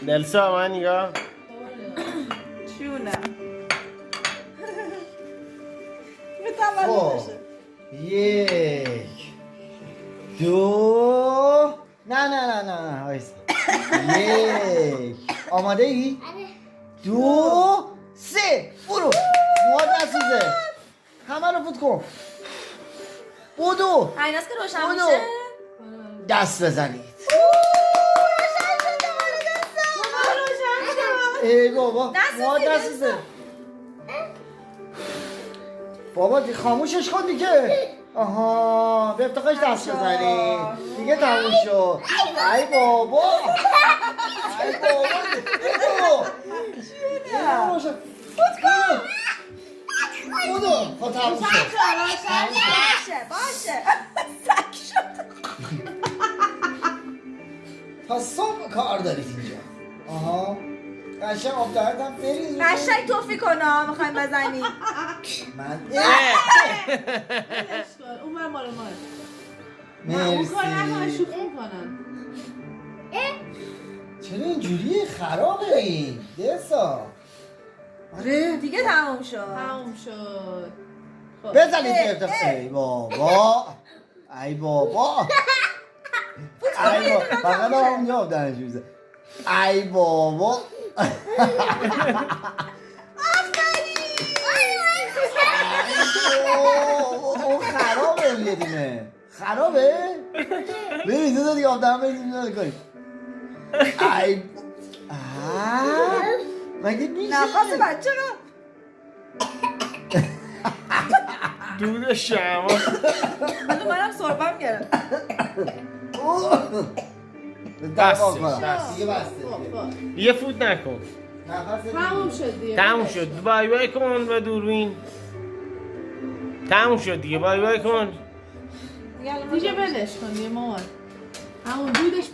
دلسا من نگاه چونم خب 1 2 نه وایسا 1 آماده ای؟ 2 3 برو موهات نسوزه همه رو فوت کن بودو ایناست که روشن بودو. میشه دست بزنید روشن شد ای بابا دست موهات بزنید. نسوزه بابا دی خاموشش کن دیگه آها به افتخارش دست بزنی دیگه تموم شد ای بابا ای بابا بودو خب تموم شد باشه سک شد تا صبح کار دارید اینجا آها قشنگ آب دهنت هم بریز قشنگ توفی کنا میخوایم بزنیم من اون بر مال مال نه اون کار نکنن مرسی شوخی میکنن چرا اینجوریه خرابه این دلسا آره دیگه تموم شد تموم شد خب بزنید که افتخار ای بابا ای بابا ای بابا فقط هم یاب دهنش میزه ای بابا اون خرابه یه دونه خرابه؟ ببین دو تا دیگه آب دهن بریزیم کنیم ای مگه میشه؟ نفس بچه رو دود شما حالا منم سربم گرم دست بس. دیگه بسته خب دیگه فوت نکن نفس تموم شد دیگه تموم شد بای بای کن به دوربین تموم شد دیگه بای بای کن دیگه بلش کن دیگه مامان همون دودش